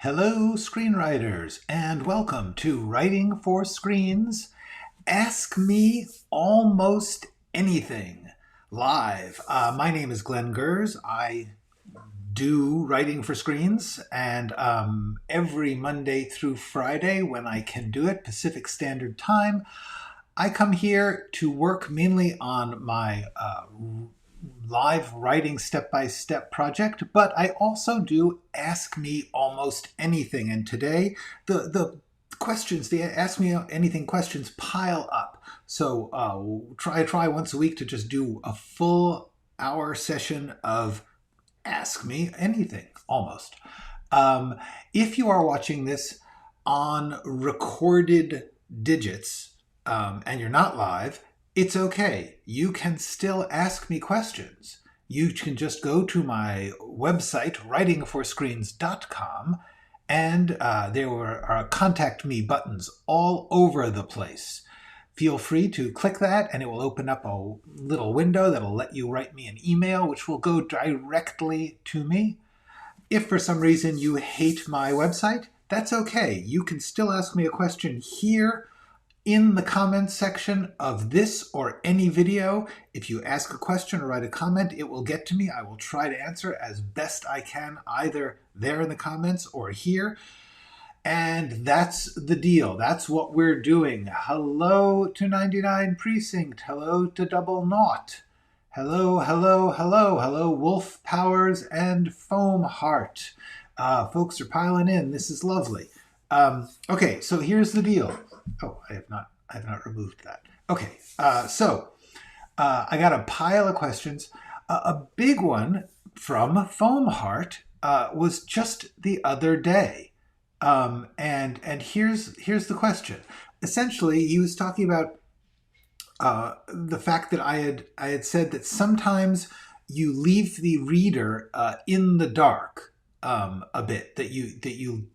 Hello, screenwriters, and welcome to Writing for Screens. Ask Me Almost Anything live. My name is Glenn Gers. I do writing for screens, and every Monday through Friday, when I can do it, Pacific Standard Time, I come here to work mainly on my live writing step-by-step project, but I also do Ask Me Almost Anything. And today, the questions, the Ask Me Anything questions pile up. So try once a week to just do a full hour session of Ask Me Anything, almost. If you are watching this on recorded digits and you're not live, it's okay. You can still ask me questions. You can just go to my website, writingforscreens.com, and there are contact me buttons all over the place. Feel free to click that, and it will open up a little window that'll let you write me an email, which will go directly to me. If for some reason you hate my website, that's okay. You can still ask me a question here in the comments section of this or any video. If you ask a question or write a comment, it will get to me. I will try to answer as best I can, either there in the comments or here. And that's the deal. That's what we're doing. Hello to 99 Precinct. Hello to Double Naught. Hello, hello, hello, hello, Wolf Powers and Foam Heart. Folks are piling in. This is lovely. Okay, so here's the deal. Oh, I have not removed that. Okay, so I got a pile of questions. A big one from Foam Heart was just the other day. And here's the question. Essentially, he was talking about the fact that I had said that sometimes you leave the reader in the dark a bit. That you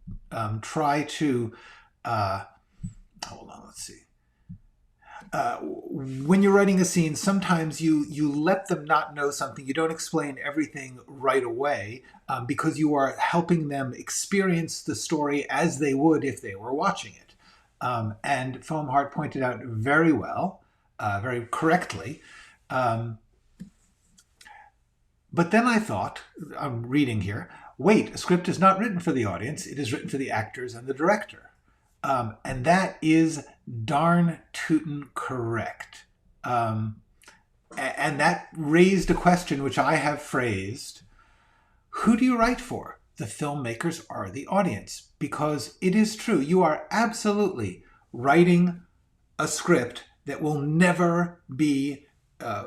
try to hold on. Let's see. When you're writing a scene, sometimes you let them not know something. You don't explain everything right away because you are helping them experience the story as they would if they were watching it. And Foam Heart pointed out very well, very correctly. But then I thought, I'm reading here, wait, a script is not written for the audience. It is written for the actors and the director. And that is darn tootin' correct. And that raised a question which I have phrased: who do you write for? The filmmakers are the audience. Because it is true, you are absolutely writing a script that will never be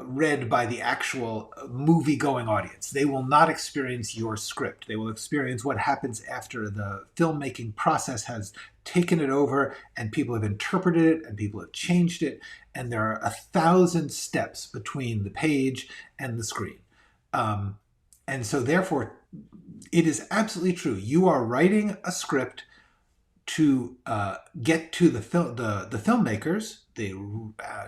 read by the actual movie-going audience. They will not experience your script. They will experience what happens after the filmmaking process has taken it over and people have interpreted it and people have changed it, and there are 1,000 steps between the page and the screen. And so therefore, it is absolutely true. You are writing a script to get to the filmmakers, the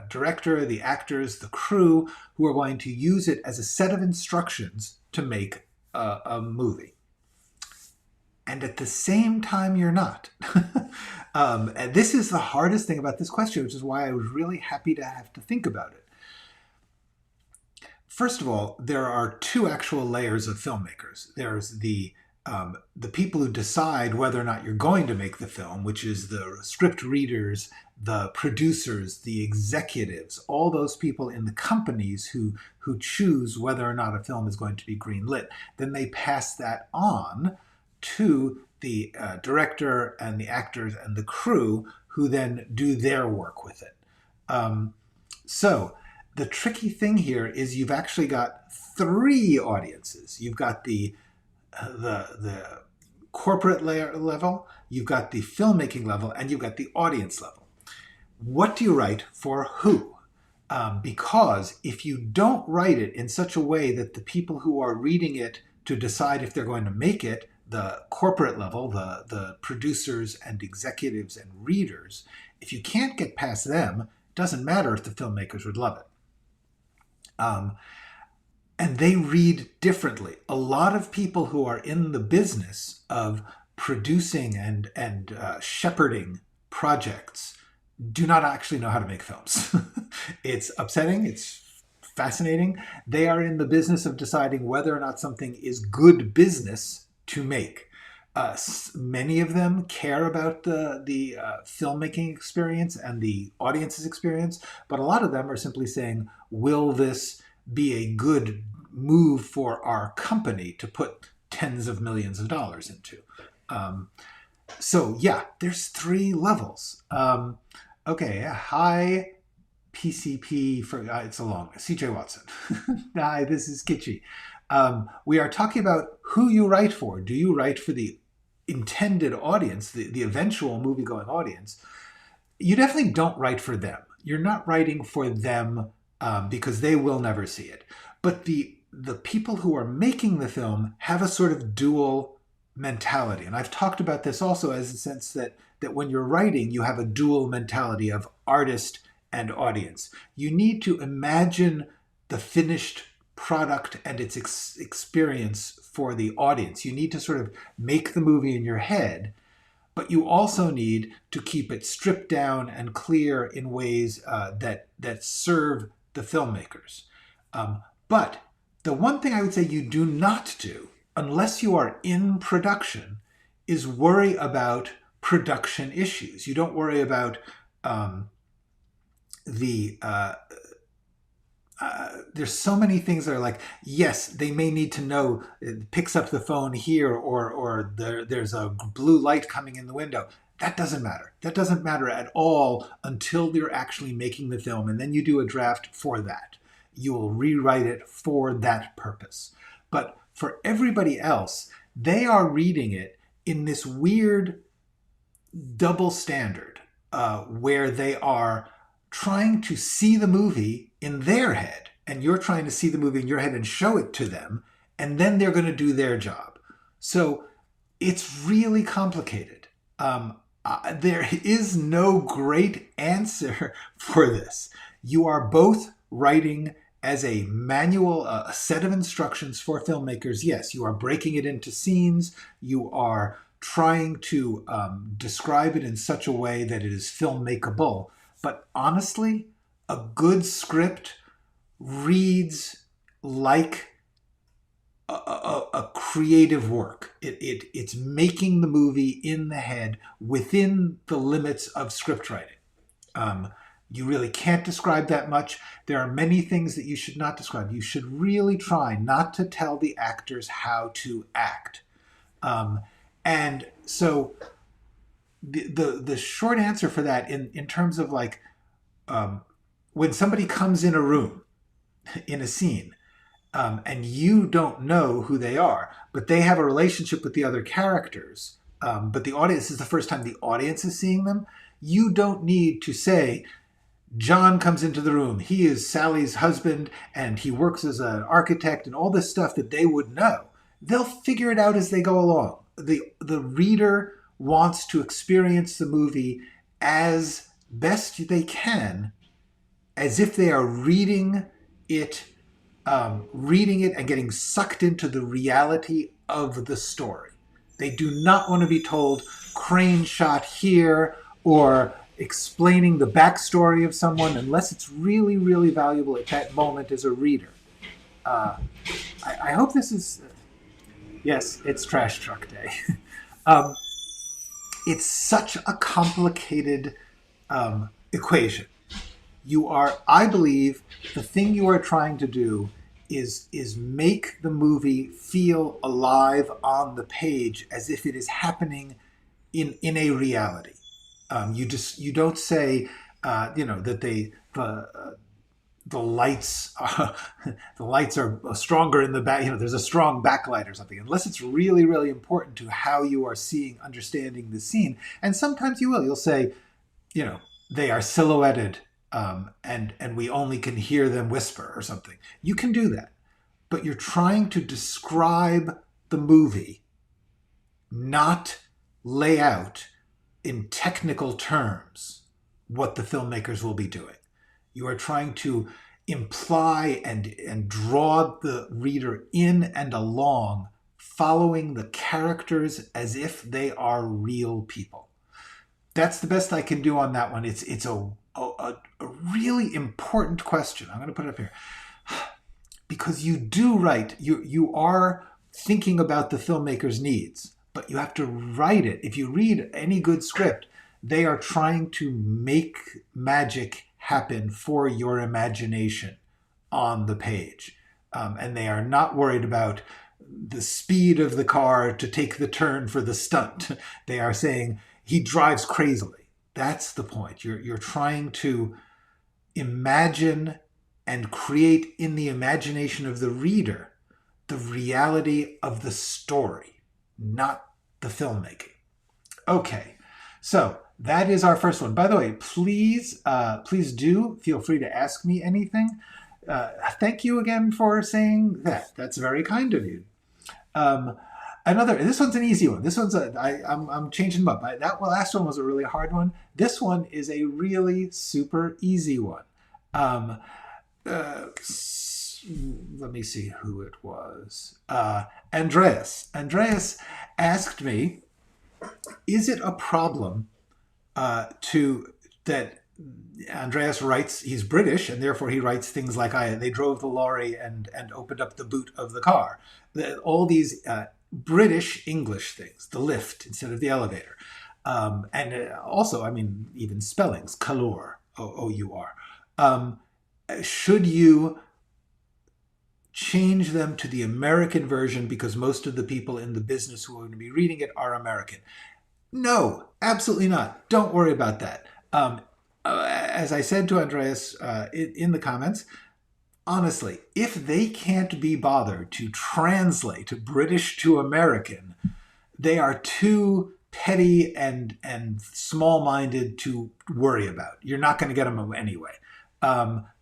director, the actors, the crew, who are going to use it as a set of instructions to make a movie. And at the same time, you're not. And this is the hardest thing about this question, which is why I was really happy to have to think about it. First of all, there are two actual layers of filmmakers. There's the people who decide whether or not you're going to make the film, which is the script readers, the producers, the executives, all those people in the companies who choose whether or not a film is going to be greenlit. Then they pass that on to the director and the actors and the crew, who then do their work with it. So the tricky thing here is you've actually got three audiences. You've got the corporate level, you've got the filmmaking level, and you've got the audience level. What do you write for who? Because if you don't write it in such a way that the people who are reading it to decide if they're going to make it, the corporate level, the producers and executives and readers, if you can't get past them, it doesn't matter if the filmmakers would love it. And they read differently. A lot of people who are in the business of producing and shepherding projects do not actually know how to make films. It's upsetting. It's fascinating. They are in the business of deciding whether or not something is good business to make. Many of them care about the filmmaking experience and the audience's experience, but a lot of them are simply saying, will this be a good move for our company to put tens of millions of dollars into? So yeah, there's 3 levels. Okay, hi PCP, it's a long, CJ Watson. Hi, this is Kitschy. We are talking about who you write for. Do you write for the intended audience, the eventual movie-going audience? You definitely don't write for them. You're not writing for them because they will never see it. But the people who are making the film have a sort of dual mentality. And I've talked about this also as a sense that when you're writing, you have a dual mentality of artist and audience. You need to imagine the finished product and its experience for the audience. You need to sort of make the movie in your head, but you also need to keep it stripped down and clear in ways that serve the filmmakers. But the one thing I would say you do not do, unless you are in production, is worry about production issues. You don't worry about there's so many things that are like, yes, they may need to know it picks up the phone here, or there's a blue light coming in the window. That doesn't matter. That doesn't matter at all until you're actually making the film, and then you do a draft for that. You will rewrite it for that purpose. But for everybody else, they are reading it in this weird double standard where they are trying to see the movie in their head, and you're trying to see the movie in your head and show it to them, and then they're going to do their job. So it's really complicated. There is no great answer for this. You are both writing as a manual, a set of instructions for filmmakers. Yes, you are breaking it into scenes. You are trying to describe it in such a way that it is filmmakeable. But honestly, a good script reads like a creative work. It's making the movie in the head within the limits of script writing. You really can't describe that much. There are many things that you should not describe. You should really try not to tell the actors how to act. And so the short answer for that in terms of like when somebody comes in a room, in a scene, and you don't know who they are, but they have a relationship with the other characters, but the audience is the first time the audience is seeing them, you don't need to say, John comes into the room, he is Sally's husband, and he works as an architect, and all this stuff that they would know. They'll figure it out as they go along. The reader wants to experience the movie as best they can, as if they are reading it and getting sucked into the reality of the story. They do not want to be told crane shot here or explaining the backstory of someone unless it's really, really valuable at that moment as a reader. I hope this is... yes, it's Trash Truck Day. It's such a complicated equation. I believe the thing you are trying to do is make the movie feel alive on the page as if it is happening in a reality. You don't say that the lights are stronger in the back. There's a strong backlight or something, unless it's really, really important to how you are understanding the scene. And sometimes you will. You'll say, they are silhouetted. And we only can hear them whisper or something. You can do that, but you're trying to describe the movie, not lay out in technical terms what the filmmakers will be doing. You are trying to imply and draw the reader in and along following the characters as if they are real people. That's the best I can do on that one. It's a really important question. I'm going to put it up here. Because you do write, you are thinking about the filmmaker's needs, but you have to write it. If you read any good script, they are trying to make magic happen for your imagination on the page. And they are not worried about the speed of the car to take the turn for the stunt. They are saying he drives crazily. That's the point. You're trying to imagine and create in the imagination of the reader the reality of the story, not the filmmaking. Okay, so that is our first one. By the way, please do feel free to ask me anything. Thank you again for saying that. That's very kind of you. This one's an easy one. This one's I'm changing them up. That last one was a really hard one. This one is a really super easy one. Let me see who it was. Andreas. Andreas asked me, is it a problem that Andreas writes, he's British, and therefore he writes things like, they drove the lorry and opened up the boot of the car. All these British English things, the lift instead of the elevator. And also, I mean, even spellings, colour, O-U-R. Should you change them to the American version because most of the people in the business who are going to be reading it are American? No, absolutely not. Don't worry about that. As I said to Andreas in the comments, honestly, if they can't be bothered to translate British to American, they are too petty and small-minded to worry about. You're not going to get them anyway.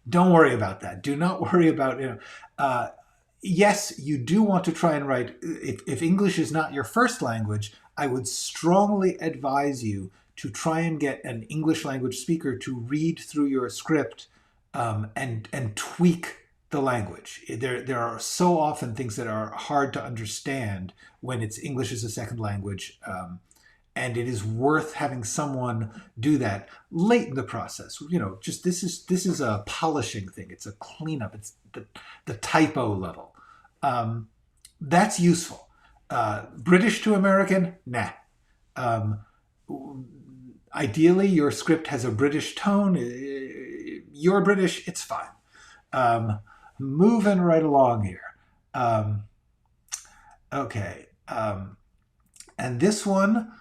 Don't worry about that. Do not worry about, yes, you do want to try and write, if English is not your first language, I would strongly advise you to try and get an English language speaker to read through your script and tweak the language. There are so often things that are hard to understand when it's English as a second language. And it is worth having someone do that late in the process. Just this is a polishing thing. It's a cleanup. It's the typo level. That's useful. British to American, nah. Ideally, your script has a British tone. You're British, it's fine. Moving right along here. Okay. And this one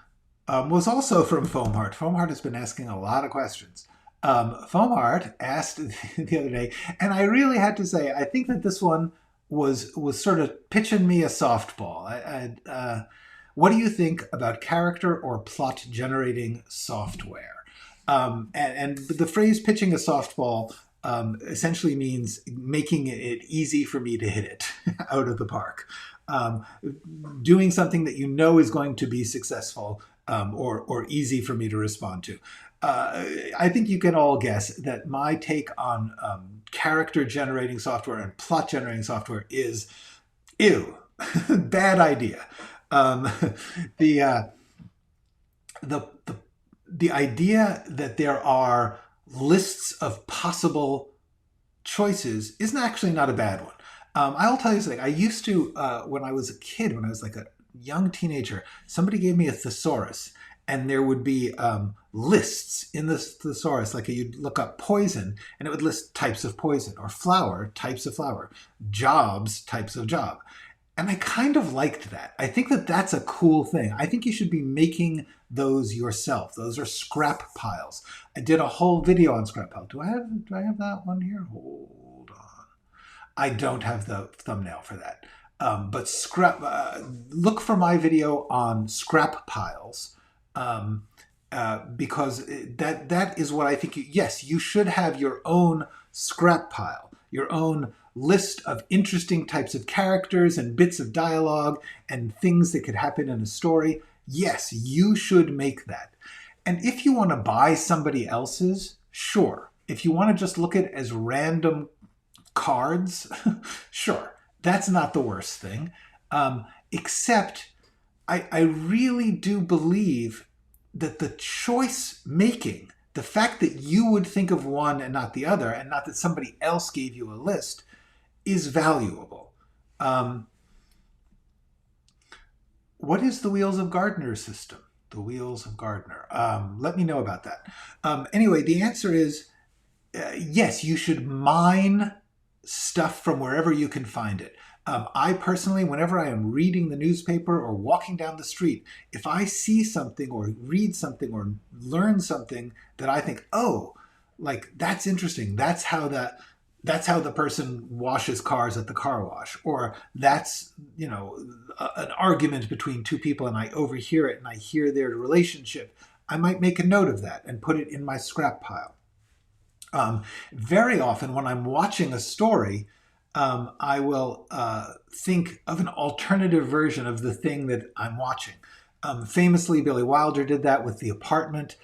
was also from Foamheart. Foamheart has been asking a lot of questions. Foamheart asked the other day, and I really had to say, I think that this one was sort of pitching me a softball. What do you think about character or plot generating software? And the phrase pitching a softball essentially means making it easy for me to hit it out of the park. Doing something that you know is going to be successful or easy for me to respond to. I think you can all guess that my take on character generating software and plot generating software is ew, bad idea. The idea that there are lists of possible choices is actually not a bad one. I'll tell you something. I used to, when I was a kid, when I was like a young teenager, somebody gave me a thesaurus, and there would be lists in the thesaurus, like you'd look up poison, and it would list types of poison, or flower, types of flower, jobs, types of job. And I kind of liked that. I think that that's a cool thing. I think you should be making those yourself. Those are scrap piles. I did a whole video on scrap pile. Do I have that one here? Hold on. I don't have the thumbnail for that. But look for my video on scrap piles because that is what I think. Yes, you should have your own scrap pile, your own list of interesting types of characters and bits of dialogue and things that could happen in a story. Yes, you should make that. And if you want to buy somebody else's, sure. If you want to just look at it as random cards, sure. That's not the worst thing. except I really do believe that the choice making, the fact that you would think of one and not the other, and not that somebody else gave you a list, is valuable. What is the Wheels of Gardner system? The Wheels of Gardner. Let me know about that. Anyway, the answer is yes, you should mine stuff from wherever you can find it. I personally, whenever I am reading the newspaper or walking down the street, if I see something or read something or learn something that I think, oh, like that's interesting. That's how the person washes cars at the car wash, or that's, you know, an argument between two people and I overhear it and I hear their relationship. I might make a note of that and put it in my scrap pile. Very often when I'm watching a story, I will think of an alternative version of the thing that I'm watching. Famously, Billy Wilder did that with The Apartment.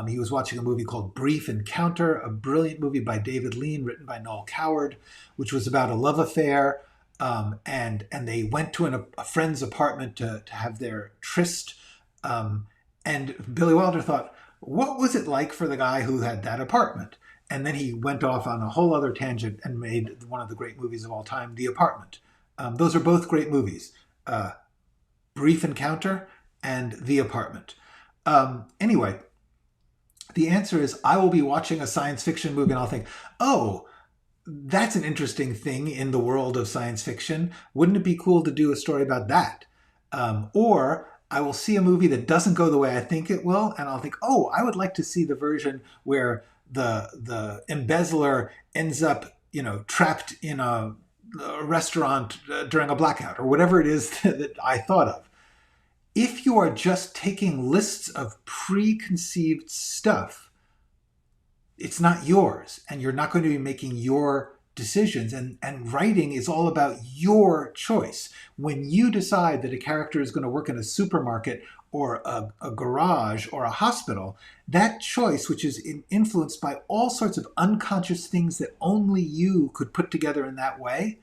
He was watching a movie called Brief Encounter, a brilliant movie by David Lean, written by Noel Coward, which was about a love affair. And they went to a friend's apartment to have their tryst. And Billy Wilder thought, what was it like for the guy who had that apartment? And then he went off on a whole other tangent and made one of the great movies of all time, The Apartment. Those are both great movies, Brief Encounter and The Apartment. Anyway, the answer is I will be watching a science fiction movie and I'll think, oh, that's an interesting thing in the world of science fiction. Wouldn't it be cool to do a story about that? Or I will see a movie that doesn't go the way I think it will, and I'll think, oh, I would like to see the version where the embezzler ends up, you know, trapped in a restaurant during a blackout, or whatever it is that I thought of. If you are just taking lists of preconceived stuff, it's not yours, and you're not going to be making your decisions. And writing is all about your choice. When you decide that a character is going to work in a supermarket or a garage or a hospital, that choice, which is influenced by all sorts of unconscious things that only you could put together in that way,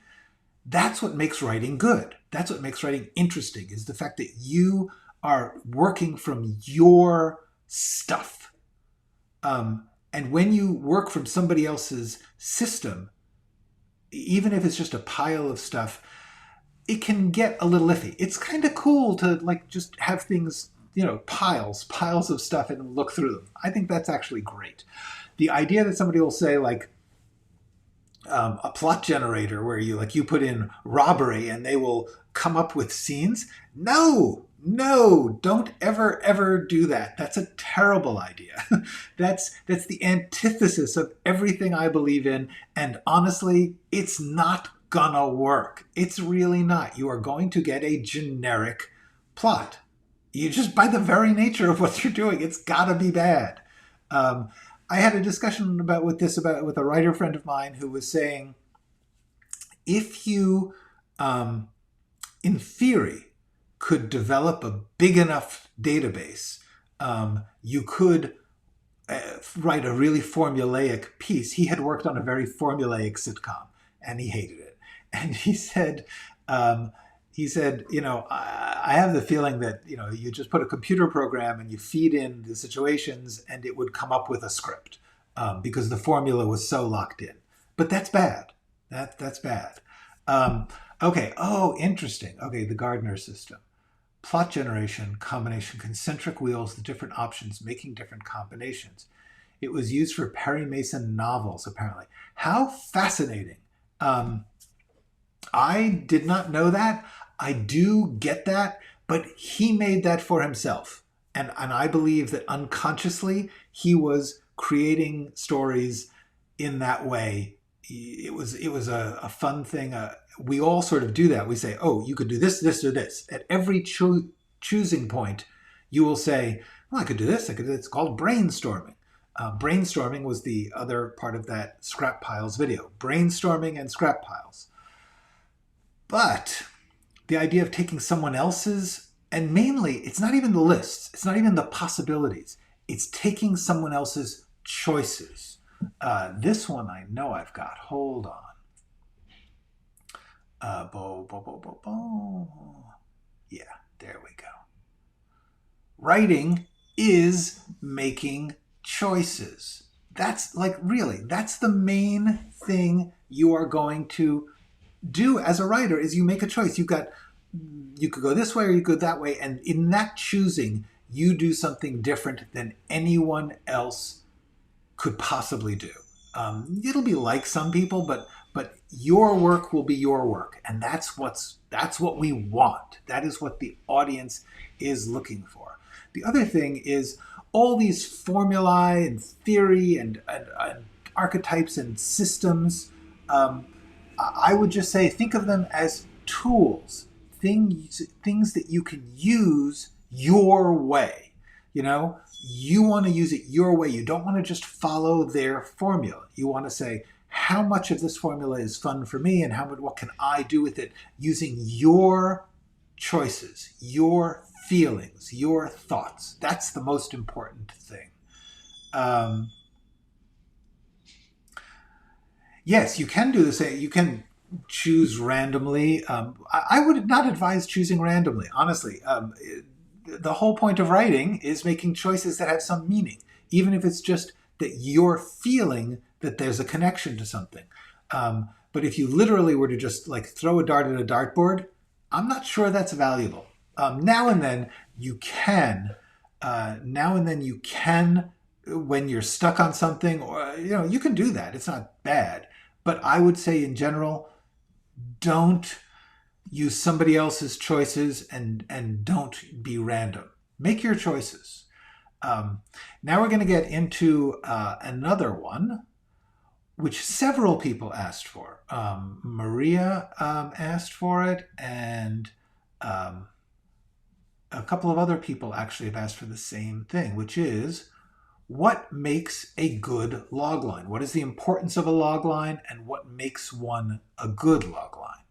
that's what makes writing good. That's what makes writing interesting, is the fact that you are working from your stuff. And when you work from somebody else's system, even if it's just a pile of stuff, it can get a little iffy. It's kind of cool to like just have things, you know, piles of stuff and look through them. I think that's actually great. The idea that somebody will say like a plot generator where you put in robbery and they will come up with scenes. No, don't ever do that. That's a terrible idea. That's the antithesis of everything I believe in. And honestly, it's not gonna work. It's really not. You are going to get a generic plot. You just, by the very nature of what you're doing, it's gotta be bad. I had a discussion about with a writer friend of mine who was saying, if you, in theory, could develop a big enough database, you could write a really formulaic piece. He had worked on a very formulaic sitcom, and he hated it. And he said, you know, I have the feeling that, you know, you just put a computer program and you feed in the situations and it would come up with a script because the formula was so locked in. But that's bad. That's bad. Okay. Oh, interesting. Okay. The Gardner system. Plot generation, combination, concentric wheels, the different options, making different combinations. It was used for Perry Mason novels, apparently. How fascinating. I did not know that. I do get that, but he made that for himself. And I believe that unconsciously he was creating stories in that way. It was a fun thing. We all sort of do that. We say, oh, you could do this, this, or this. At every choosing point, you will say, well, I could do this. I could do this. It's called brainstorming. Brainstorming was the other part of that Scrap Piles video. Brainstorming and scrap piles. But the idea of taking someone else's, and mainly, it's not even the lists. It's not even the possibilities. It's taking someone else's choices. This one I know I've got. Hold on. Yeah, there we go. Writing is making choices. That's like really, that's the main thing you are going to do as a writer is you make a choice. You could go this way or you could go that way. And in that choosing, you do something different than anyone else could possibly do. It'll be like some people, but your work will be your work, and that's what we want. That is what the audience is looking for. The other thing is all these formulae and theory and archetypes and systems. I would just say think of them as tools, things that you can use your way. You know, you want to use it your way. You don't want to just follow their formula. You want to say, how much of this formula is fun for me and what can I do with it using your choices, your feelings, your thoughts. That's the most important thing. Yes, you can do the same. You can choose randomly. I would not advise choosing randomly, honestly. The whole point of writing is making choices that have some meaning, even if it's just that you're feeling that there's a connection to something. But if you literally were to just like throw a dart at a dartboard, I'm not sure that's valuable. Now and then you can, when you're stuck on something, or you can do that. It's not bad. But I would say in general, don't use somebody else's choices and don't be random. Make your choices. Now we're going to get into another one, which several people asked for. Maria asked for it, and a couple of other people actually have asked for the same thing, which is, what makes a good logline? What is the importance of a logline, and what makes one a good logline?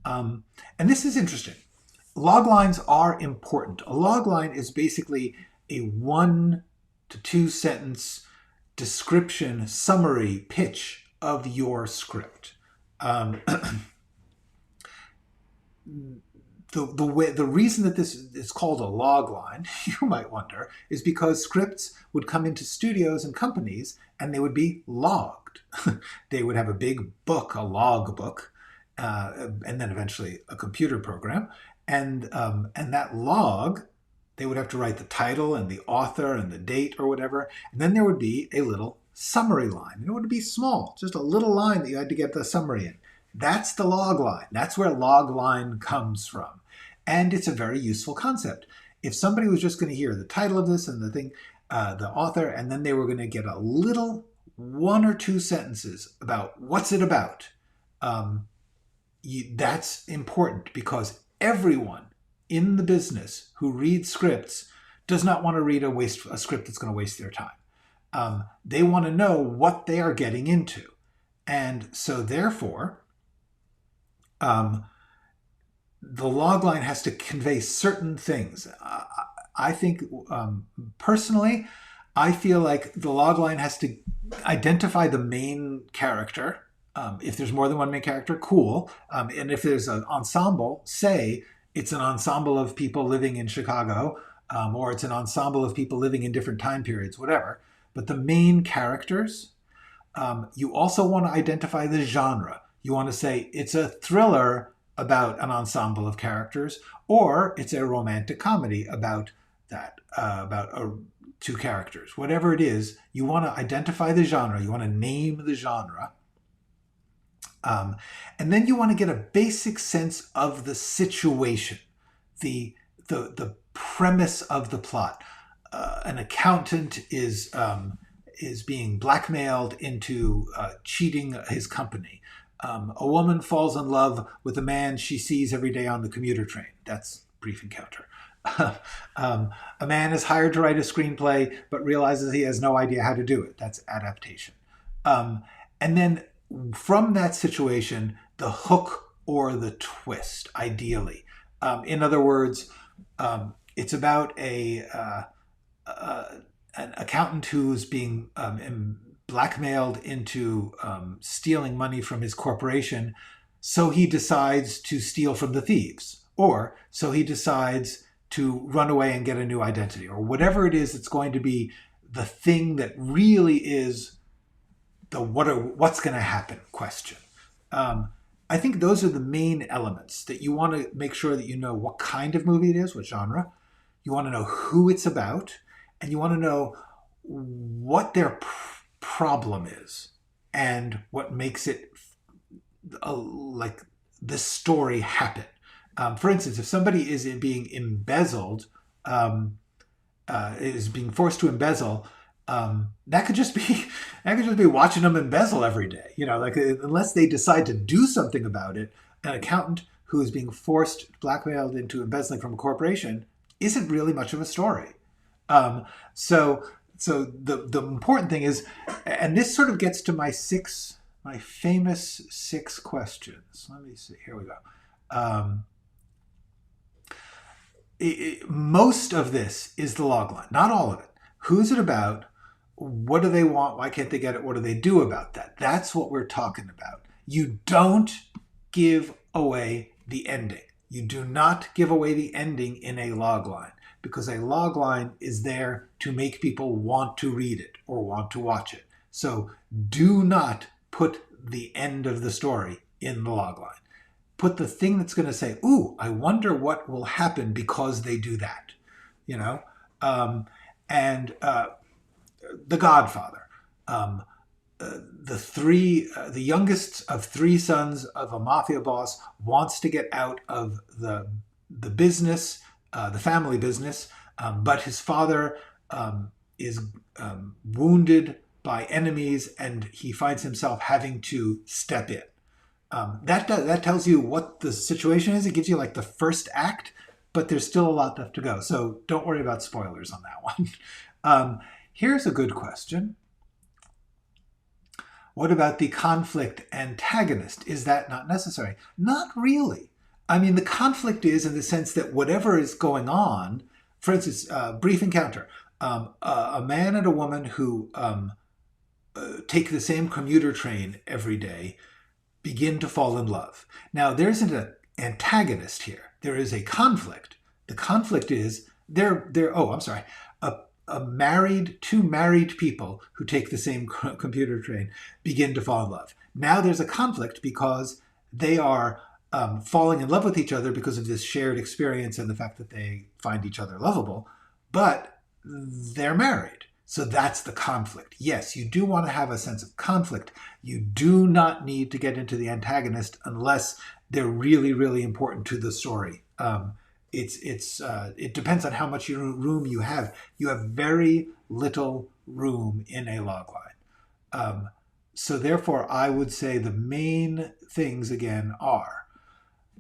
And this is interesting. Loglines are important. A logline is basically a 1 to 2 sentence description, summary, pitch of your script. The reason that this is called a logline, you might wonder, is because scripts would come into studios and companies and they would be logged. They would have a big book, a log book, and then eventually a computer program. And that log, they would have to write the title and the author and the date or whatever. And then there would be a little summary line. And it would be small, just a little line that you had to get the summary in. That's the log line. That's where log line comes from. And it's a very useful concept. If somebody was just going to hear the title of this and the thing, the author, and then they were going to get a little 1 or 2 sentences about what's it about, that's important, because everyone in the business who reads scripts does not want to read a script that's going to waste their time. They want to know what they are getting into. And so therefore, the logline has to convey certain things. I think, personally, I feel like the logline has to identify the main character. If there's more than one main character, cool. And if there's an ensemble, say it's an ensemble of people living in Chicago, or it's an ensemble of people living in different time periods, whatever. But the main characters, you also want to identify the genre. You want to say it's a thriller about an ensemble of characters, or it's a romantic comedy about that, about 2 characters. Whatever it is, you want to identify the genre. You want to name the genre. And then you want to get a basic sense of the situation, the premise of the plot. An accountant is being blackmailed into cheating his company. A woman falls in love with a man she sees every day on the commuter train. That's brief encounter. A man is hired to write a screenplay, but realizes he has no idea how to do it. That's adaptation. And then from that situation, the hook or the twist, ideally. In other words, it's about an accountant who's being blackmailed into stealing money from his corporation, so he decides to steal from the thieves. Or so he decides to run away and get a new identity, or whatever it is that's going to be the thing that really is the what's going to happen question. I think those are the main elements that you want to make sure that you know what kind of movie it is, what genre. You want to know who it's about, and you want to know what their problem is and what makes it like this story happen. For instance, if somebody is being embezzled, is being forced to embezzle, that could just be watching them embezzle every day. You know, like unless they decide to do something about it, an accountant who is being blackmailed into embezzling from a corporation isn't really much of a story. So the important thing is, and this sort of gets to my famous 6 questions. Let me see. Here we go. Most of this is the logline, not all of it. Who's it about? What do they want? Why can't they get it? What do they do about that? That's what we're talking about. You don't give away the ending. You do not give away the ending in a logline, because a logline is there to make people want to read it or want to watch it. So do not put the end of the story in the logline. Put the thing that's going to say, ooh, I wonder what will happen because they do that. You know? The Godfather. The youngest of 3 sons of a mafia boss wants to get out of the business, the family business, but his father is wounded by enemies, and he finds himself having to step in. That tells you what the situation is. It gives you like the first act, but there's still a lot left to go. So don't worry about spoilers on that one. Here's a good question. What about the conflict antagonist? Is that not necessary? Not really. I mean, the conflict is in the sense that whatever is going on, for instance, brief encounter, a man and a woman who take the same commuter train every day begin to fall in love. Now, there isn't an antagonist here. There is a conflict. The conflict is two married people who take the same computer train begin to fall in love. Now there's a conflict because they are falling in love with each other because of this shared experience and the fact that they find each other lovable, but they're married. So that's the conflict. Yes, you do want to have a sense of conflict. You do not need to get into the antagonist unless they're really, really important to the story. It depends on how much room you have. You have very little room in a logline. So therefore, I would say the main things, again, are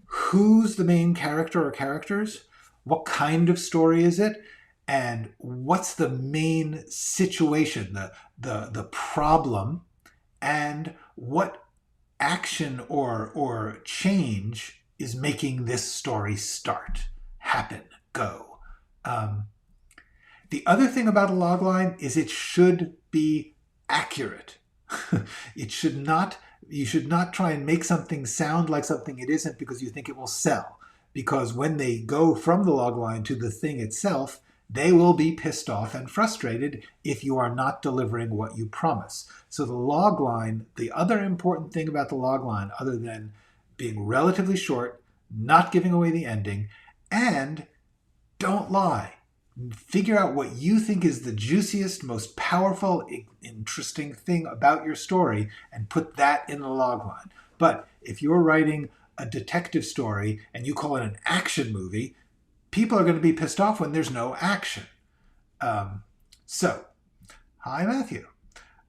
who's the main character or characters? What kind of story is it? And what's the main situation, the problem, and what action or change is making this story start, happen, go. The other thing about a logline is it should be accurate. You should not try and make something sound like something it isn't because you think it will sell. Because when they go from the logline to the thing itself, they will be pissed off and frustrated if you are not delivering what you promise. So the logline, the other important thing about the logline, other than being relatively short, not giving away the ending, and don't lie. Figure out what you think is the juiciest, most powerful, interesting thing about your story and put that in the logline. But if you're writing a detective story and you call it an action movie, people are going to be pissed off when there's no action. So, hi Matthew.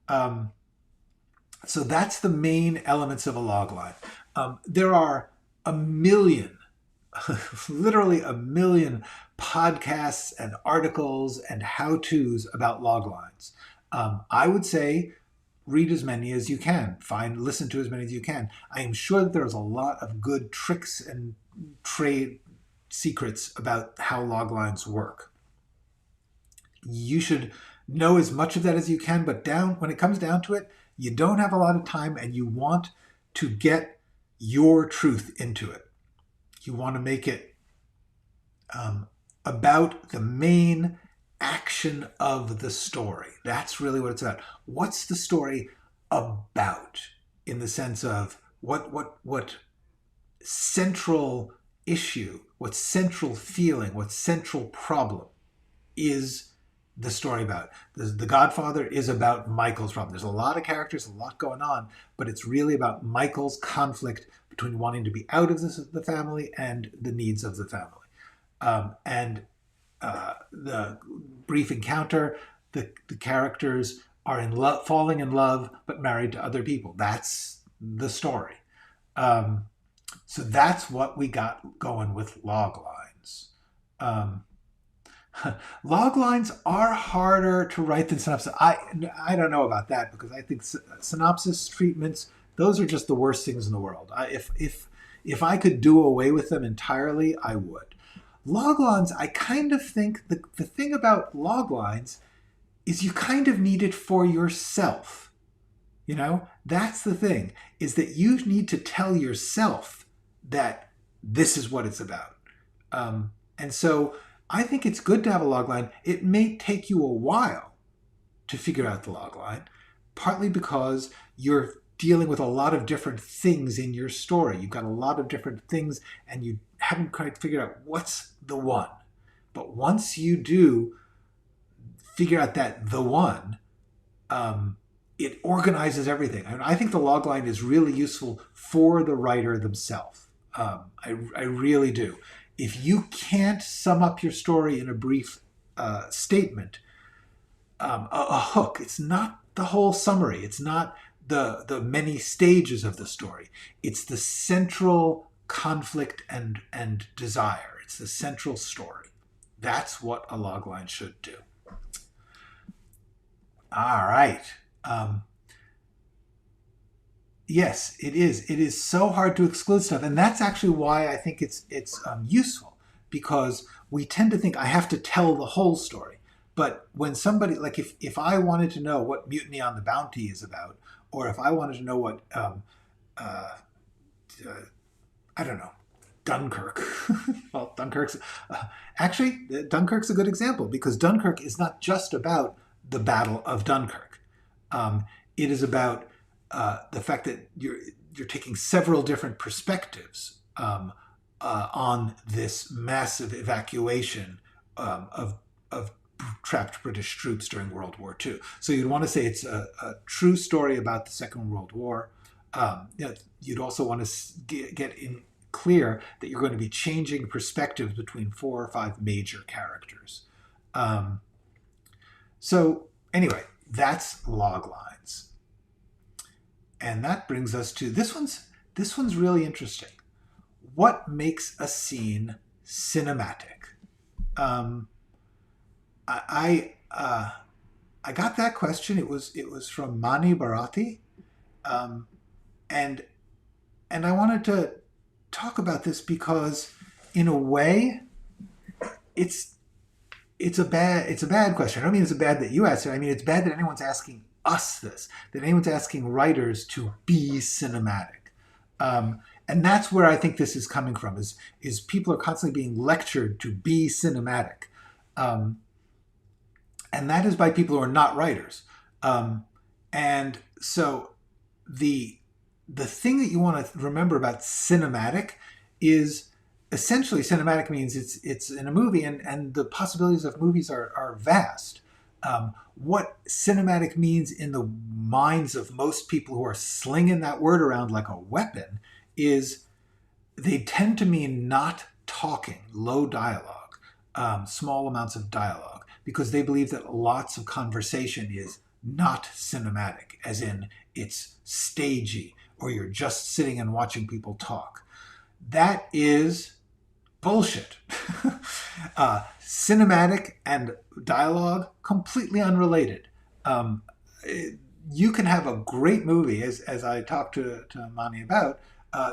So that's the main elements of a logline. There are a million, literally a million podcasts and articles and how-tos about loglines. I would say read as many as you can. Listen to as many as you can. I am sure that there's a lot of good tricks and trade secrets about how loglines work. You should know as much of that as you can, but when it comes down to it, you don't have a lot of time and you want to get your truth into it. You want to make it about the main action of the story. That's really what it's about. What's the story about, in the sense of what central issue, what central feeling, what central problem is the story about? The Godfather is about Michael's problem. There's a lot of characters, a lot going on, but it's really about Michael's conflict between wanting to be out of the family and the needs of the family. And the brief encounter, the characters are in love, falling in love, but married to other people. That's the story. So that's what we got going with log lines. Log lines are harder to write than synopsis. I don't know about that, because I think synopsis treatments, those are just the worst things in the world. If I could do away with them entirely, I would. Log lines, I kind of think the thing about log lines is you kind of need it for yourself. You know, that's the thing, is that you need to tell yourself that this is what it's about. And so I think it's good to have a log line. It may take you a while to figure out the log line, partly because you're dealing with a lot of different things in your story. You've got a lot of different things, and you haven't quite figured out what's the one. But once you do figure out that the one, it organizes everything. I think the log line is really useful for the writer themselves. I really do. If you can't sum up your story in a brief statement, a hook, it's not the whole summary. It's not the many stages of the story. It's the central conflict and desire. It's the central story. That's what a log line should do. All right. Yes, it is. It is so hard to exclude stuff. And that's actually why I think it's useful, because we tend to think I have to tell the whole story. But when somebody, like if I wanted to know what Mutiny on the Bounty is about, or if I wanted to know what, I don't know, Dunkirk. Well, Dunkirk's, Dunkirk's a good example, because Dunkirk is not just about the Battle of Dunkirk. It is about the fact that you're taking several different perspectives on this massive evacuation of trapped British troops during World War II. So you'd want to say it's a true story about the Second World War. You'd also want to get in clear that you're going to be changing perspectives between 4 or 5 major characters. So anyway, that's log lines. And that brings us to this one's really interesting. What makes a scene cinematic? I got that question. It was from Mani Bharati, and I wanted to talk about this because, in a way, it's a bad question. I don't mean it's bad that you asked it. I mean it's bad that anyone's asking us this, that anyone's asking writers to be cinematic. And that's where I think this is coming from, is people are constantly being lectured to be cinematic. And that is by people who are not writers. And so the thing that you want to remember about cinematic is, essentially, cinematic means it's in a movie, and the possibilities of movies are vast. What cinematic means in the minds of most people who are slinging that word around like a weapon is they tend to mean not talking, low dialogue, small amounts of dialogue, because they believe that lots of conversation is not cinematic, as in it's stagey, or you're just sitting and watching people talk. That is bullshit. Cinematic and dialogue, completely unrelated. You can have a great movie, as I talked to Mani about.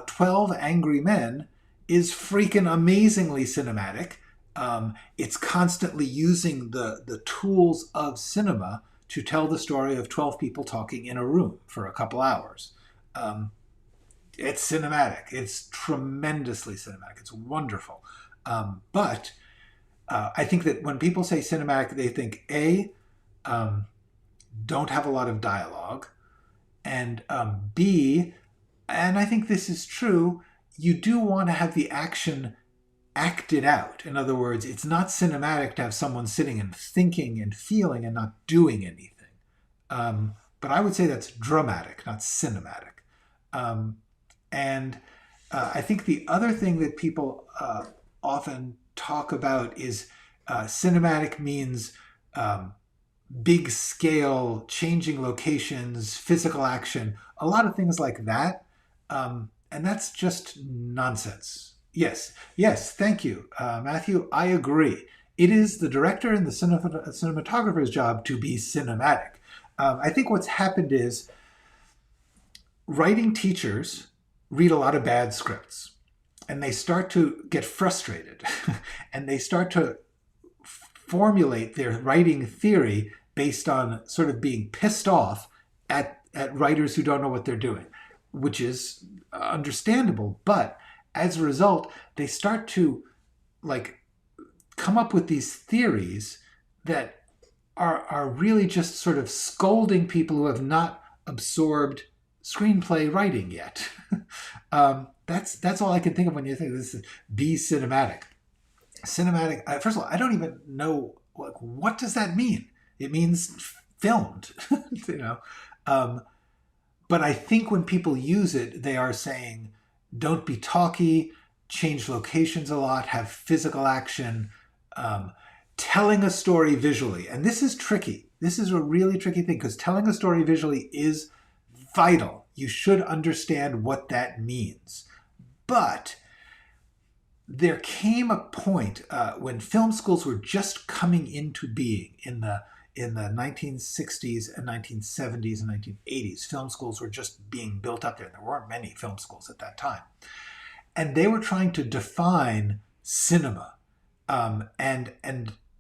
12 Angry Men is freaking amazingly cinematic. It's constantly using the tools of cinema to tell the story of 12 people talking in a room for a couple hours. It's cinematic. It's tremendously cinematic. It's wonderful. But I think that when people say cinematic, they think don't have a lot of dialogue, and B, and I think this is true, you do want to have the action acted out. In other words, it's not cinematic to have someone sitting and thinking and feeling and not doing anything. But I would say that's dramatic, not cinematic. And I think the other thing that people often talk about is cinematic means big scale, changing locations, physical action, a lot of things like that. And that's just nonsense. Yes, thank you, Matthew. I agree. It is the director and the cinematographer's job to be cinematic. I think what's happened is writing teachers read a lot of bad scripts, and they start to get frustrated, and they start to formulate their writing theory based on sort of being pissed off at writers who don't know what they're doing, which is understandable. But as a result, they start to come up with these theories that are really just sort of scolding people who have not absorbed screenplay writing yet. That's all I can think of when you think this is be cinematic. Cinematic. First of all, I don't even know what does that mean. It means filmed, But I think when people use it, they are saying, don't be talky, change locations a lot, have physical action, telling a story visually. And this is tricky. This is a really tricky thing because telling a story visually is vital. You should understand what that means. But there came a point when film schools were just coming into being in the 1960s and 1970s and 1980s. Film schools were just being built up there. There weren't many film schools at that time. And they were trying to define cinema. And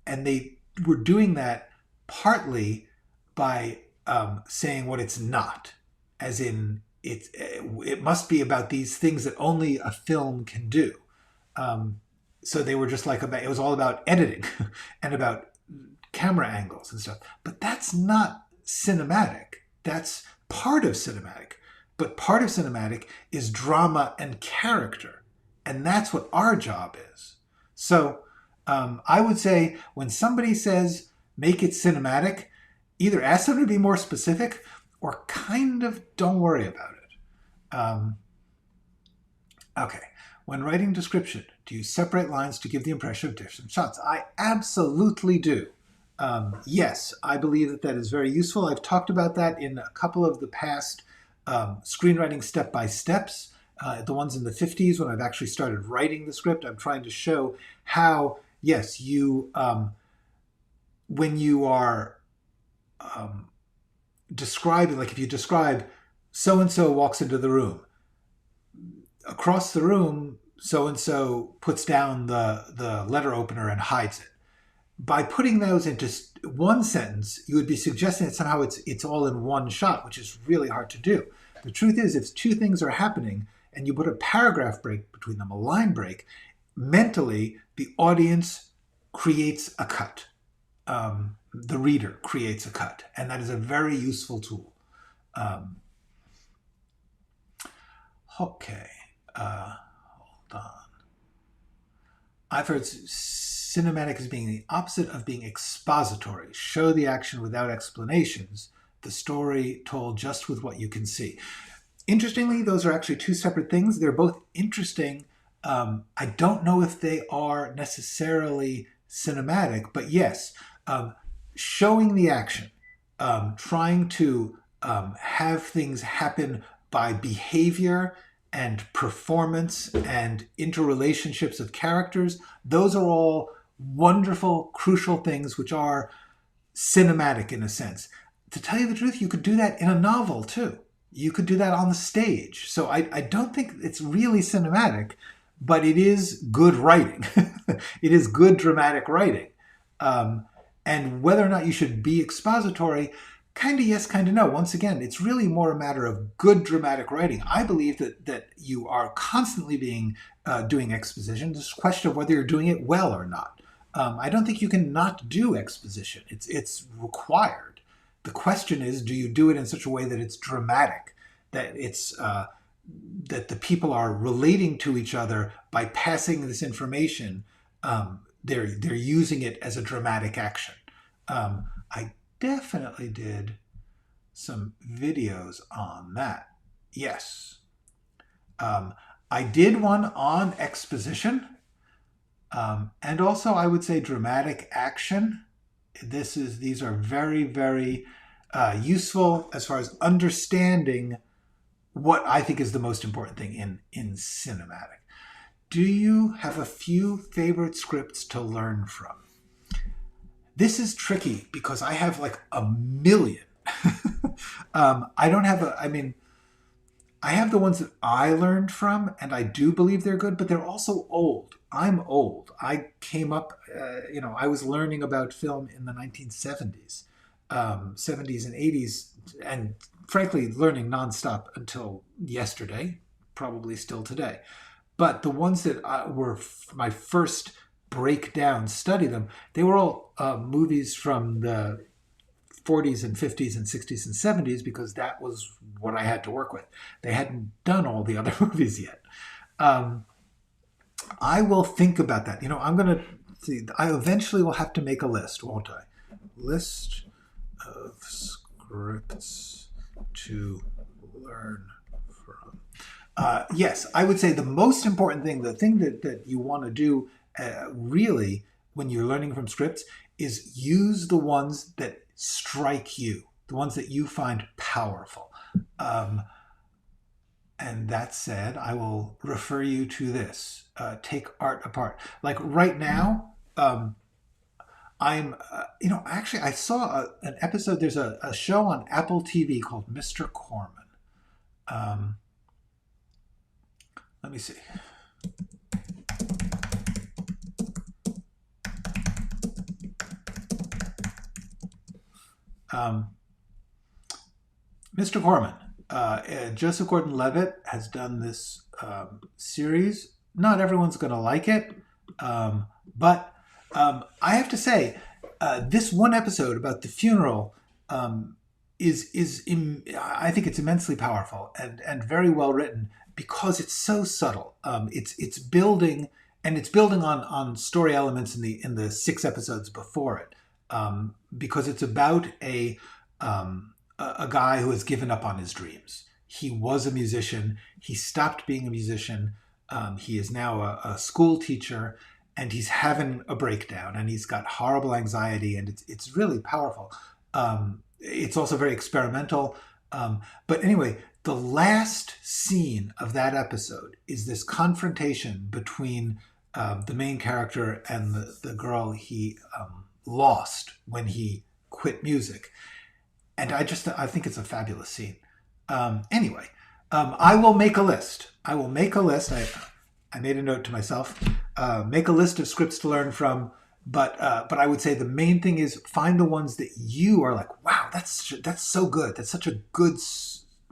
they were doing that partly by saying what it's not, as in it must be about these things that only a film can do. So they were just it was all about editing and about camera angles and stuff. But that's not cinematic. That's part of cinematic. But part of cinematic is drama and character. And that's what our job is. So I would say when somebody says, make it cinematic, either ask them to be more specific or kind of don't worry about it. Okay. When writing description, do you separate lines to give the impression of different shots? I absolutely do. Yes, I believe that is very useful. I've talked about that in a couple of the past screenwriting step-by-steps, the ones in the 50s when I've actually started writing the script. I'm trying to show how, yes, you, when you are describing, if you describe so-and-so walks into the room, across the room, so-and-so puts down the letter opener and hides it. By putting those into one sentence, you would be suggesting that somehow it's all in one shot, which is really hard to do. The truth is, if two things are happening and you put a paragraph break between them, a line break, mentally, the audience creates a cut. The reader creates a cut, and that is a very useful tool. Okay. Hold on. I've heard cinematic as being the opposite of being expository. Show the action without explanations. The story told just with what you can see. Interestingly, those are actually two separate things. They're both interesting. I don't know if they are necessarily cinematic, but yes, showing the action, trying to have things happen by behavior and performance and interrelationships of characters, those are all wonderful, crucial things which are cinematic in a sense. To tell you the truth, you could do that in a novel too. You could do that on the stage. So I don't think it's really cinematic, but it is good writing. It is good dramatic writing. And whether or not you should be expository, Kind of yes, kind of no. Once again, it's really more a matter of good dramatic writing. I believe that you are constantly being doing exposition. It's a question of whether you're doing it well or not. I don't think you can not do exposition. It's required. The question is, do you do it in such a way that it's dramatic, that it's that the people are relating to each other by passing this information? They're using it as a dramatic action. I definitely did some videos on that. Yes. I did one on exposition. And also I would say dramatic action. These are very, very useful as far as understanding what I think is the most important thing in cinematic. Do you have a few favorite scripts to learn from? This is tricky because I have like a million. I don't have I have the ones that I learned from, and I do believe they're good, but they're also old. I'm old. I came up, I was learning about film in the 1970s, 70s and 80s, and frankly, learning nonstop until yesterday, probably still today. But the ones that were my first breakdown, study them, they were all movies from the 40s and 50s and 60s and 70s, because that was what I had to work with. They hadn't done all the other movies yet. I will think about that. I'm going to see. I eventually will have to make a list, won't I? List of scripts to learn from. Yes, I would say the most important thing, the thing that you want to do really when you're learning from scripts, is use the ones that strike you, the ones that you find powerful. And that said, I will refer you to this. Take art apart. Like right now, I'm, actually I saw an episode, there's a show on Apple TV called Mr. Corman. Let me see. Mr. Corman. Joseph Gordon-Levitt has done this series. Not everyone's going to like it, but I have to say, this one episode about the funeral I think it's immensely powerful and very well written, because it's so subtle. It's building, and it's building on story elements in the 6 episodes before it, because it's about a guy who has given up on his dreams. He was a musician. He stopped being a musician. He is now a school teacher, and he's having a breakdown, and he's got horrible anxiety, and it's really powerful. It's also very experimental. But anyway, the last scene of that episode is this confrontation between the main character and the girl he lost when he quit music. And I think it's a fabulous scene. Anyway, I will make a list. I made a note to myself. Make a list of scripts to learn from. But I would say the main thing is find the ones that you are like, wow, that's so good. That's such a good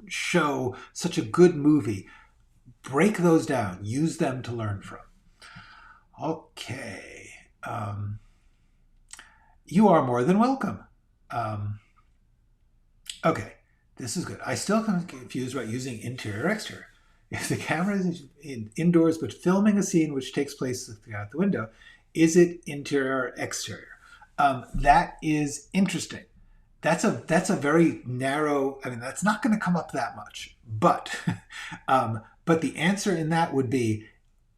show, such a good movie. Break those down. Use them to learn from. Okay. You are more than welcome. Okay, this is good. I still come confused about using interior or exterior. If the camera is indoors but filming a scene which takes place out the window, is it interior or exterior? That is interesting. That's a very narrow. That's not going to come up that much. But the answer in that would be,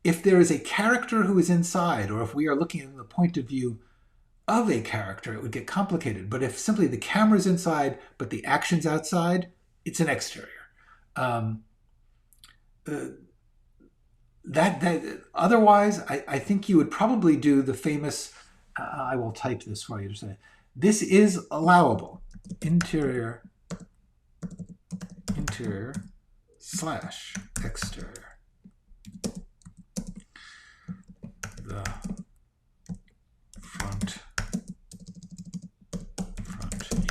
if there is a character who is inside, or if we are looking from the point of view of a character, it would get complicated. But if simply the camera's inside but the action's outside, it's an exterior. Otherwise, I think you would probably do the famous. I will type this for you to say this is allowable. Interior / exterior. The front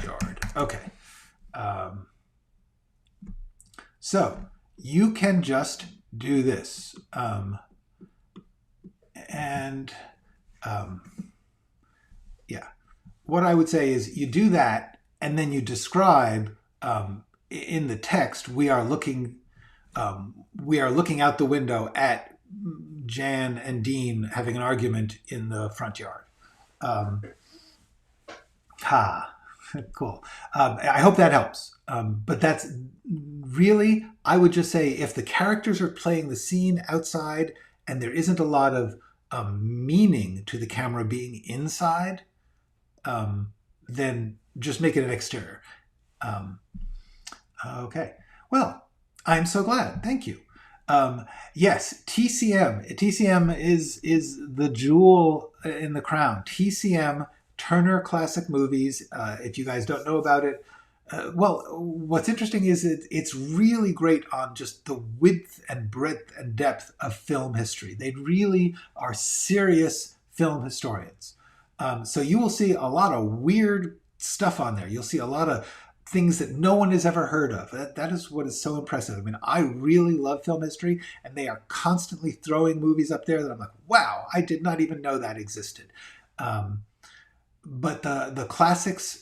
yard. Okay. So you can just do this. Yeah, what I would say is you do that, and then you describe in the text, we are looking out the window at Jan and Dean having an argument in the front yard. Cool. I hope that helps. But that's really, I would just say, if the characters are playing the scene outside and there isn't a lot of meaning to the camera being inside, then just make it an exterior. Okay. Well, I'm so glad. Thank you. Yes, TCM. TCM is the jewel in the crown. TCM, Turner Classic Movies. If you guys don't know about it, well, what's interesting is it's really great on just the width and breadth and depth of film history. They really are serious film historians. So you will see a lot of weird stuff on there. You'll see a lot of things that no one has ever heard of. That is what is so impressive. I mean, I really love film history, and they are constantly throwing movies up there that I'm like, wow, I did not even know that existed. But the classics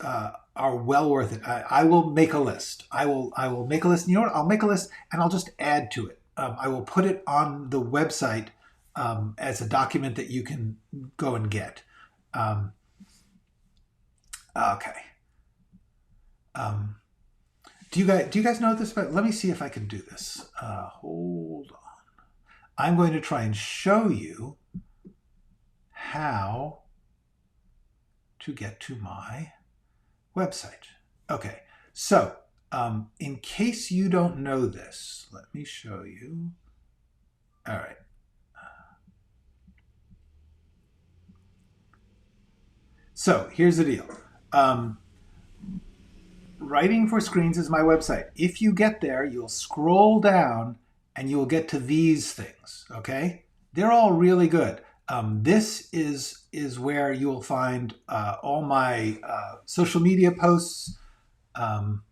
are well worth it. I will make a list. I will make a list. You know what? I'll make a list and I'll just add to it. I will put it on the website as a document that you can go and get. Okay. Do you guys know this? But let me see if I can do this. Hold on. I'm going to try and show you how to get to my website. Okay, so in case you don't know this, let me show you. All right. So here's the deal. Writing for Screens is my website. If you get there, you'll scroll down and you'll get to these things, okay? They're all really good. This is where you'll find all my social media posts. I'm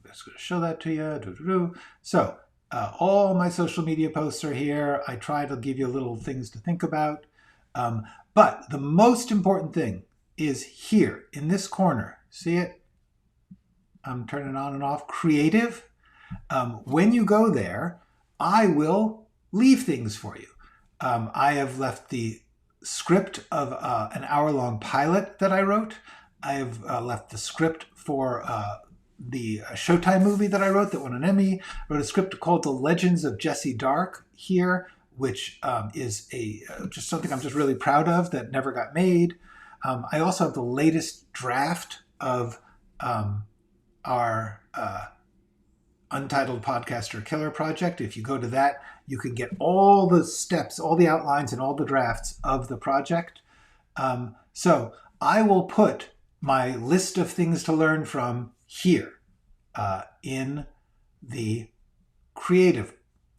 just going to show that to you. So all my social media posts are here. I try to give you little things to think about. But the most important thing is here in this corner. See it? I'm turning on and off. Creative. When you go there, I will leave things for you. I have left the script of an hour-long pilot that I wrote. I have left the script for the Showtime movie that I wrote that won an Emmy. I wrote a script called The Legends of Jesse Dark here, which is just something I'm just really proud of that never got made. I also have the latest draft of our Untitled Podcaster Killer project. If you go to that, you can get all the steps, all the outlines, and all the drafts of the project. So I will put my list of things to learn from here in the creative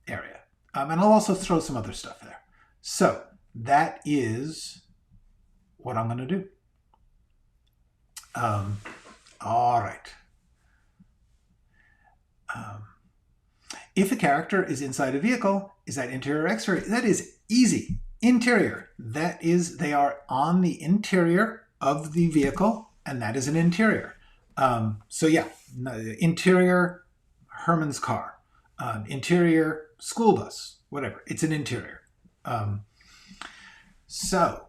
area. And I'll also throw some other stuff there. So that is what I'm going to do. All right. If a character is inside a vehicle, is that interior or exterior? That is easy. Interior. That is, they are on the interior of the vehicle, and that is an interior. So yeah, interior Herman's car, interior school bus, whatever. It's an interior. So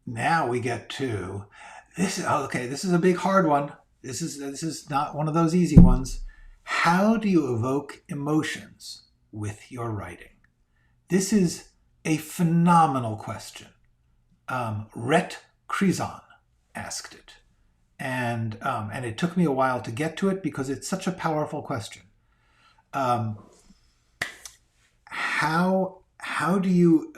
now we get to this. Okay, this is a big hard one. This is not one of those easy ones. How do you evoke emotions with your writing? This is a phenomenal question. Rhett Crezon asked it. And it took me a while to get to it because it's such a powerful question. How do you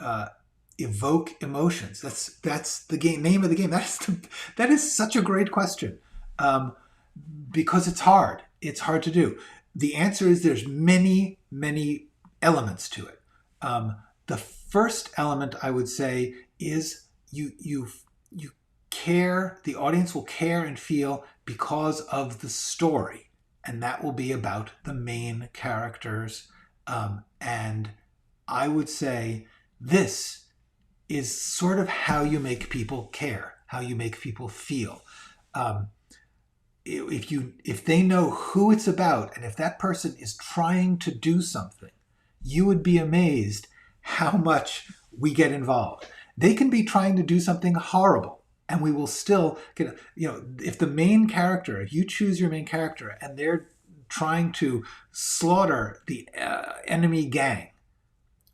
evoke emotions? That's the name of the game. That is such a great question. Because it's hard. It's hard to do. The answer is there's many, many elements to it. The first element I would say is you care, the audience will care and feel because of the story and that will be about the main characters. And I would say this is sort of how you make people care, how you make people feel. If they know who it's about, and if that person is trying to do something, you would be amazed how much we get involved. They can be trying to do something horrible, and we will still get, if the main character, if you choose your main character and they're trying to slaughter the enemy gang,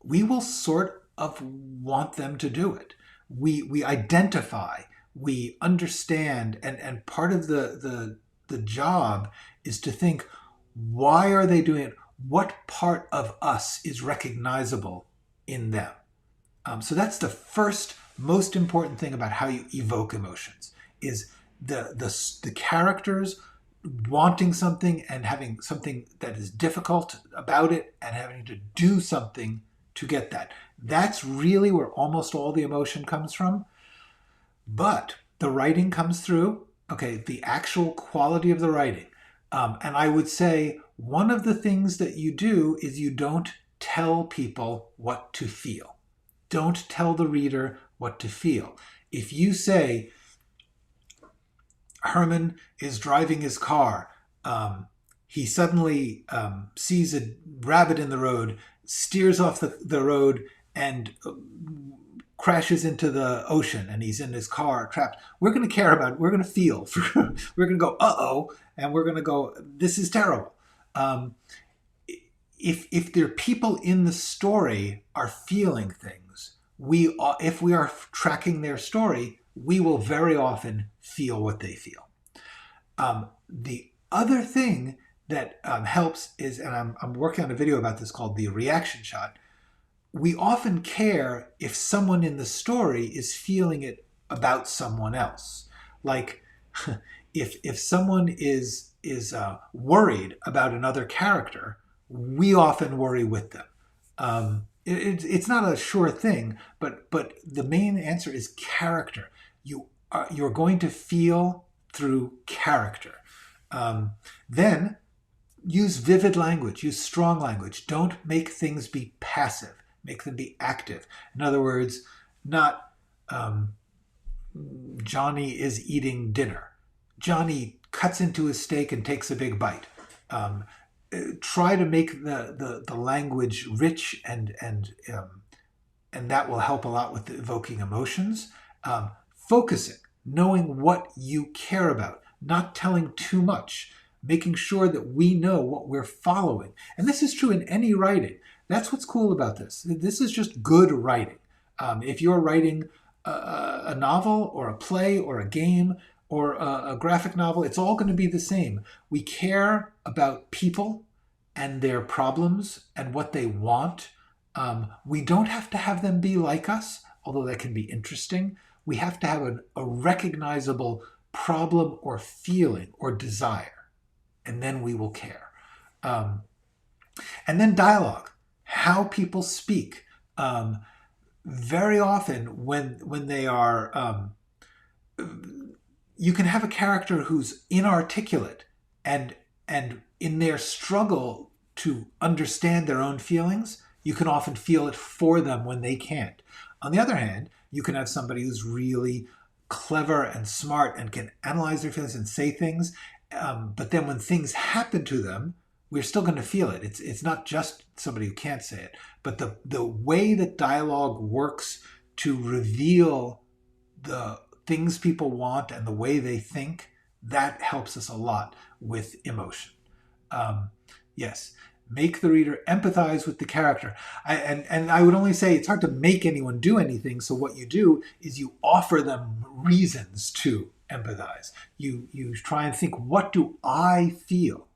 we will sort of want them to do it. We identify, we understand, and part of the job is to think, why are they doing it? What part of us is recognizable in them? So that's the first most important thing about how you evoke emotions, is the characters wanting something and having something that is difficult about it and having to do something to get that. That's really where almost all the emotion comes from. But the writing comes through, the actual quality of the writing. And I would say one of the things that you do is you don't tell people what to feel. Don't tell the reader what to feel. If you say, Herman is driving his car, he suddenly sees a rabbit in the road, steers off the road, and crashes into the ocean, and he's in his car trapped. We're going to care about it. We're going to feel. We're going to go, uh-oh, and we're going to go, this is terrible. If there are people in the story are feeling things, if we are tracking their story, we will very often feel what they feel. The other thing that helps is, and I'm working on a video about this called the reaction shot. We often care if someone in the story is feeling it about someone else. Like if someone is worried about another character, we often worry with them. It's not a sure thing, but the main answer is character. You're going to feel through character. Then use vivid language, use strong language. Don't make things be passive. Make them be active. In other words, not Johnny is eating dinner. Johnny cuts into his steak and takes a big bite. Try to make the language rich, and that will help a lot with evoking emotions. Focusing, knowing what you care about, not telling too much, making sure that we know what we're following. And this is true in any writing. That's what's cool about this. This is just good writing. If you're writing a novel or a play or a game or a graphic novel, it's all going to be the same. We care about people and their problems and what they want. We don't have to have them be like us, although that can be interesting. We have to have a recognizable problem or feeling or desire, and then we will care. And then dialogue. How people speak. Very often when they are, you can have a character who's inarticulate and in their struggle to understand their own feelings, you can often feel it for them when they can't. On the other hand, you can have somebody who's really clever and smart and can analyze their feelings and say things, but then when things happen to them, we're still going to feel it. It's not just somebody who can't say it, but the way that dialogue works to reveal the things people want and the way they think, that helps us a lot with emotion. Yes, make the reader empathize with the character. And I would only say it's hard to make anyone do anything, so what you do is you offer them reasons to empathize. You try and think, what do I feel?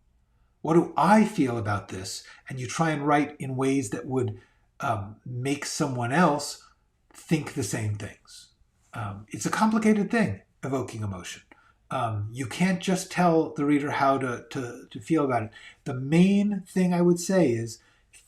What do I feel about this? And you try and write in ways that would make someone else think the same things. It's a complicated thing, evoking emotion. You can't just tell the reader how to feel about it. The main thing I would say is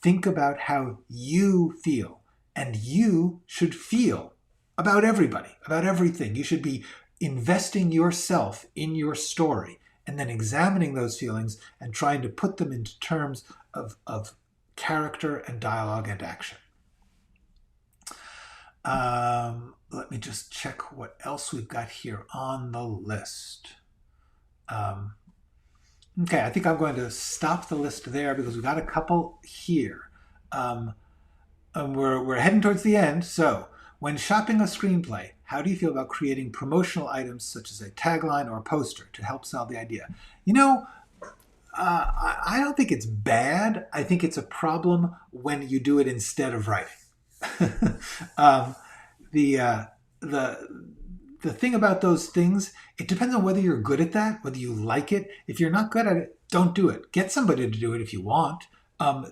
think about how you feel. And you should feel about everybody, about everything. You should be investing yourself in your story. and then examining those feelings and trying to put them into terms of character and dialogue and action. Let me just check what else we've got here on the list. Okay, I think I'm going to stop the list there because we've got a couple here. And we're heading towards the end. So, when shopping a screenplay, how do you feel about creating promotional items such as a tagline or a poster to help sell the idea? You know, I don't think it's bad. I think it's a problem when you do it instead of writing. The thing about those things, it depends on whether you're good at that, whether you like it. If you're not good at it, don't do it. Get somebody to do it if you want.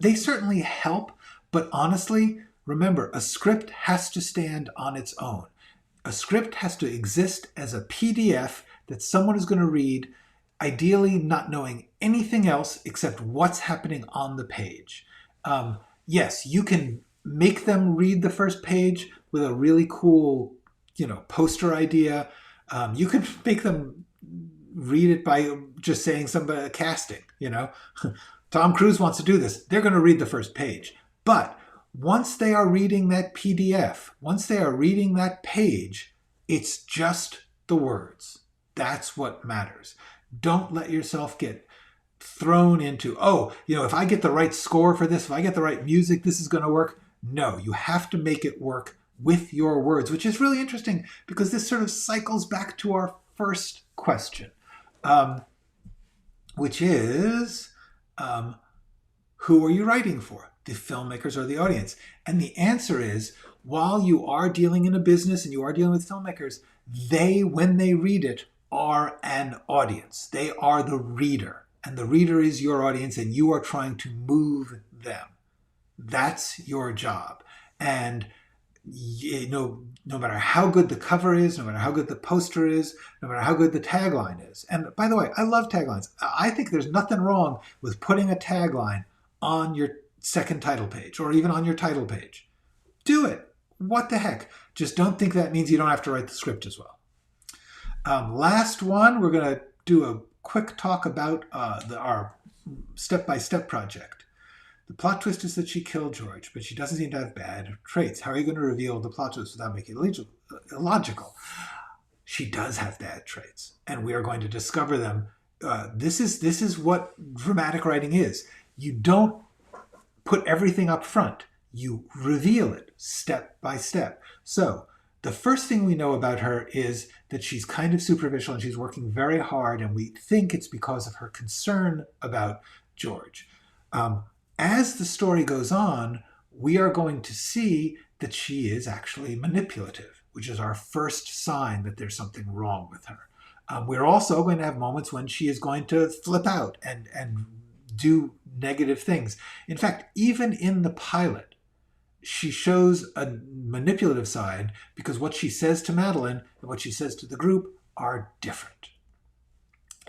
They certainly help, but honestly, remember, a script has to stand on its own. A script has to exist as a PDF that someone is going to read, ideally not knowing anything else except what's happening on the page. Yes, you can make them read the first page with a really cool, poster idea. You can make them read it by just saying somebody casting, Tom Cruise wants to do this. They're going to read the first page. But once they are reading that PDF, once they are reading that page, it's just the words. That's what matters. Don't let yourself get thrown into, if I get the right score for this, if I get the right music, this is going to work. No, you have to make it work with your words, which is really interesting because this sort of cycles back to our first question, which is, who are you writing for? The filmmakers or the audience? And the answer is, while you are dealing in a business and you are dealing with filmmakers, they, when they read it, are an audience. They are the reader, and the reader is your audience, and you are trying to move them. That's your job. And no matter how good the cover is, no matter how good the poster is, no matter how good the tagline is. And by the way, I love taglines. I think there's nothing wrong with putting a tagline on your second title page or even on your title page. Do it. What the heck? Just don't think that means you don't have to write the script as well. Last one, we're going to do a quick talk about our step-by-step project. The plot twist is that she killed George, but she doesn't seem to have bad traits. How are you going to reveal the plot twist without making it illogical? She does have bad traits, and we are going to discover them. This is what dramatic writing is. You don't put everything up front. You reveal it step by step. So the first thing we know about her is that she's kind of superficial and she's working very hard, and we think it's because of her concern about George. As the story goes on, we are going to see that she is actually manipulative, which is our first sign that there's something wrong with her. We're also going to have moments when she is going to flip out and do negative things. In fact, even in the pilot, she shows a manipulative side because what she says to Madeline and what she says to the group are different.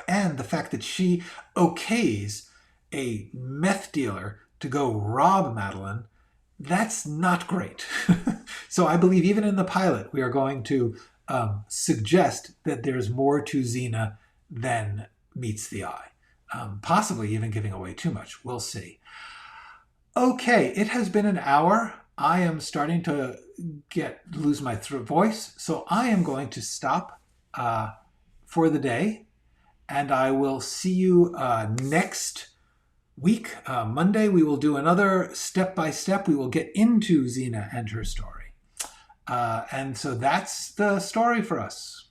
And the fact that she okays a meth dealer to go rob Madeline, that's not great. So I believe even in the pilot, we are going to suggest that there's more to Xena than meets the eye. Possibly even giving away too much. We'll see. Okay, it has been an hour. I am starting to lose my voice, so I am going to stop for the day, and I will see you next week. Monday, we will do another step-by-step. We will get into Xena and her story. And so that's the story for us.